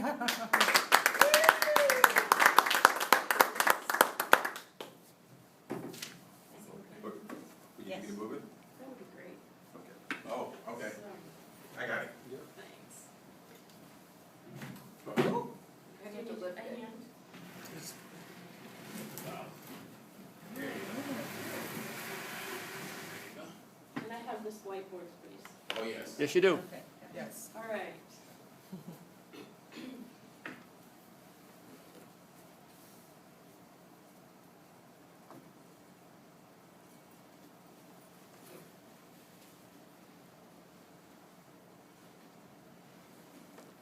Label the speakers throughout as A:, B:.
A: Would you need to move it?
B: That would be great.
A: Okay. Oh, okay.
B: So,
A: I got it.
B: thanks.
A: Oh.
B: I need to lift it.
A: There you
B: And I have this whiteboard, please.
A: go. Oh, yes.
C: Yes, you do.
B: Okay.
D: Yes.
B: All right.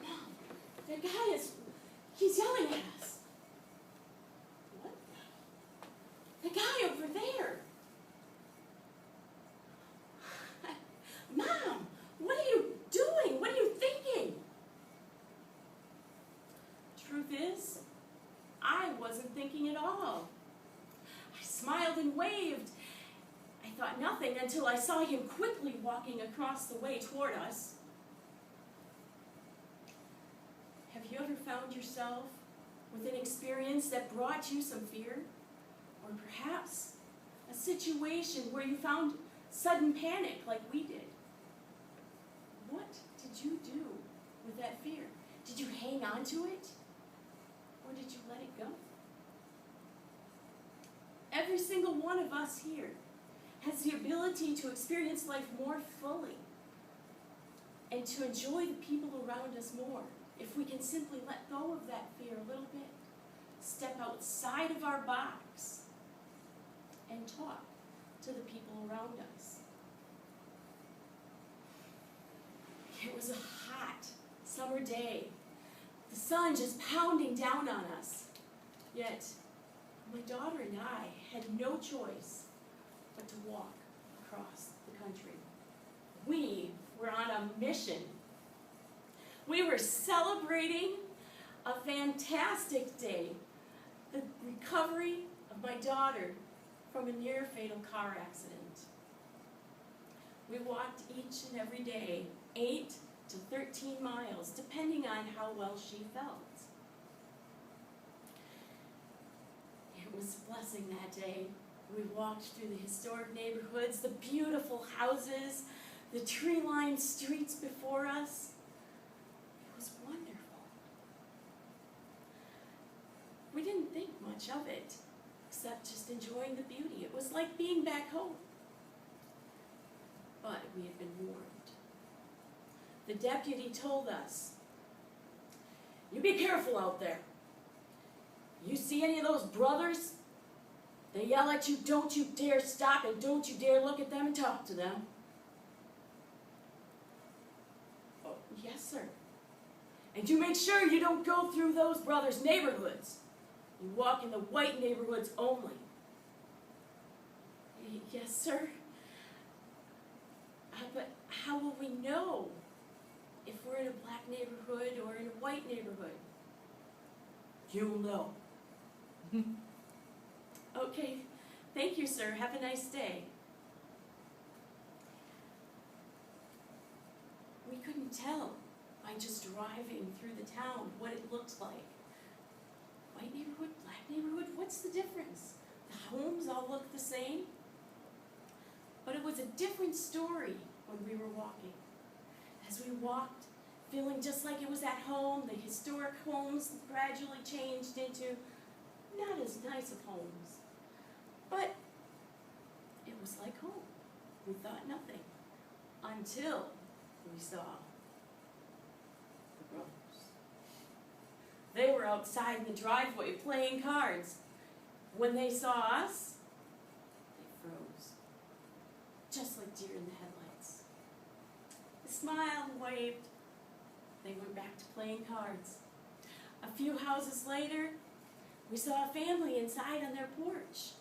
B: Mom, that guy he's yelling at us. What? The guy over there. Mom, what are you doing? What are you thinking? Truth is, I wasn't thinking at all. I smiled and waved. I thought nothing until I saw him quickly walking across the way toward us. Have you ever found yourself with an experience that brought you some fear? Or perhaps a situation where you found sudden panic like we did? What did you do with that fear? Did you hang on to it? Or did you let it go? Every single one of us here has the ability to experience life more fully and to enjoy the people around us more if we can simply let go of that fear a little bit, step outside of our box, and talk to the people around us. It was a hot summer day, the sun just pounding down on us. Yet, my daughter and I had no choice but to walk across the country. We were on a mission. We were celebrating a fantastic day, the recovery of my daughter from a near-fatal car accident. We walked each and every day, 8 to 13 miles, depending on how well she felt. It was a blessing that day. We walked through the historic neighborhoods, the beautiful houses, the tree-lined streets before us. It was wonderful. We didn't think much of it, except just enjoying the beauty. It was like being back home. But we had been warned. The deputy told us, "You be careful out there. You see any of those brothers? They yell at you, don't you dare stop, and don't you dare look at them and talk to them." "Oh, yes, sir." "And you make sure you don't go through those brothers' neighborhoods. You walk in the white neighborhoods only." "Yes, sir." But how will we know if we're in a black neighborhood or in a white neighborhood?" "You'll know." "Okay, thank you, sir. Have a nice day." We couldn't tell by just driving through the town what it looked like. White neighborhood, black neighborhood, what's the difference? The homes all look the same. But it was a different story when we were walking. As we walked, feeling just like it was at home, the historic homes gradually changed into not as nice of homes. But it was like home. We thought nothing until we saw the brothers. They were outside in the driveway playing cards. When they saw us, they froze, just like deer in the headlights. They smiled and waved. They went back to playing cards. A few houses later, we saw a family inside on their porch.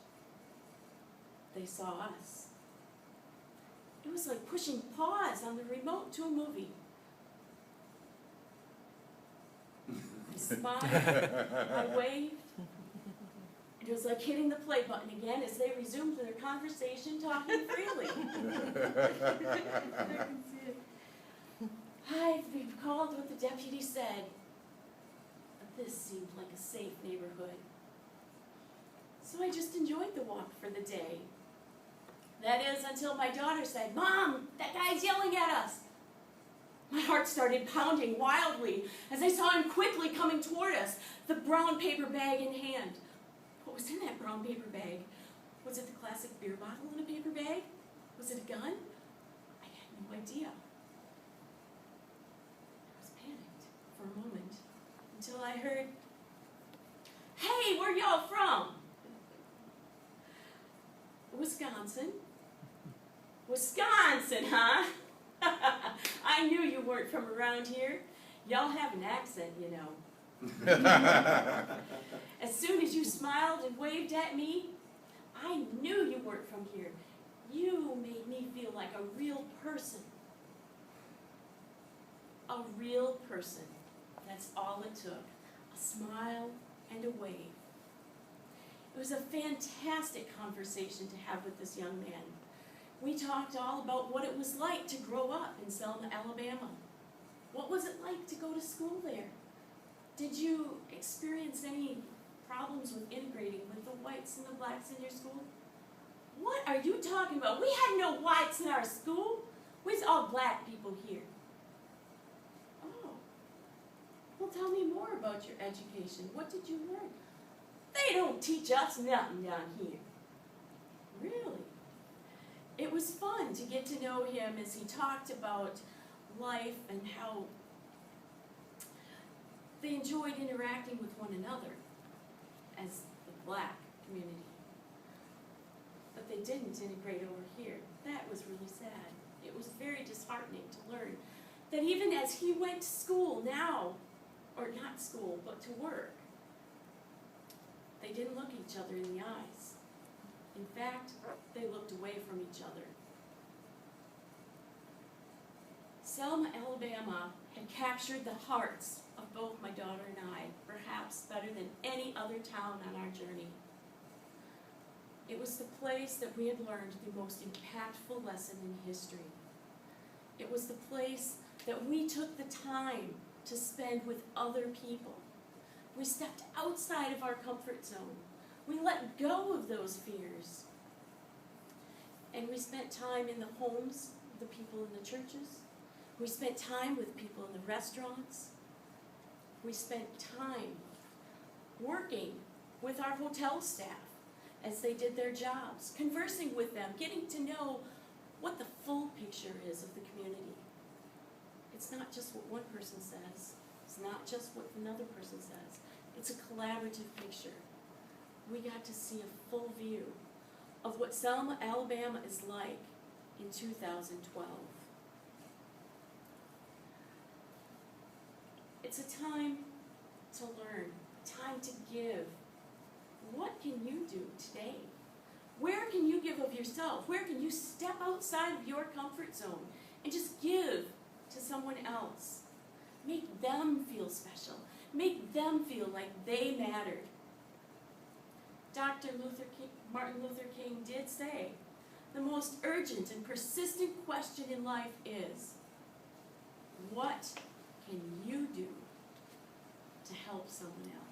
B: They saw us. It was like pushing pause on the remote to a movie. I smiled, I waved. It was like hitting the play button again as they resumed their conversation, talking freely. I recalled what the deputy said. This seemed like a safe neighborhood. So I just enjoyed the walk for the day. That is, until my daughter said, "Mom, that guy's yelling at us." My heart started pounding wildly as I saw him quickly coming toward us, the brown paper bag in hand. What was in that brown paper bag? Was it the classic beer bottle in a paper bag? Was it a gun? I had no idea. I was panicked for a moment until I heard, "Hey, where y'all from?" "Wisconsin." "Wisconsin, huh?" I knew you weren't from around here. Y'all have an accent, you know. As soon as you smiled and waved at me, I knew you weren't from here. You made me feel like a real person. A real person. That's all it took. A smile and a wave. It was a fantastic conversation to have with this young man. We talked all about what it was like to grow up in Selma, Alabama. What was it like to go to school there? Did you experience any problems with integrating with the whites and the blacks in your school? What are you talking about? We had no whites in our school. We was all black people here. Oh. Well, tell me more about your education. What did you learn? They don't teach us nothing down here. Really? It was fun to get to know him as he talked about life and how they enjoyed interacting with one another as the black community. But they didn't integrate over here. That was really sad. It was very disheartening to learn that even as he went to school now, or not school, but to work, they didn't look each other in the eyes. In fact, they looked away from each other. Selma, Alabama had captured the hearts of both my daughter and I, perhaps better than any other town on our journey. It was the place that we had learned the most impactful lesson in history. It was the place that we took the time to spend with other people. We stepped outside of our comfort zone. We let go of those fears. And we spent time in the homes of the people in the churches. We spent time with people in the restaurants. We spent time working with our hotel staff as they did their jobs, conversing with them, getting to know what the full picture is of the community. It's not just what one person says. It's not just what another person says. It's a collaborative picture. We got to see a full view of what Selma, Alabama is like in 2012. It's a time to learn, a time to give. What can you do today? Where can you give of yourself? Where can you step outside of your comfort zone and just give to someone else? Make them feel special. Make them feel like they mattered. Martin Luther King did say, the most urgent and persistent question in life is, what can you do to help someone else?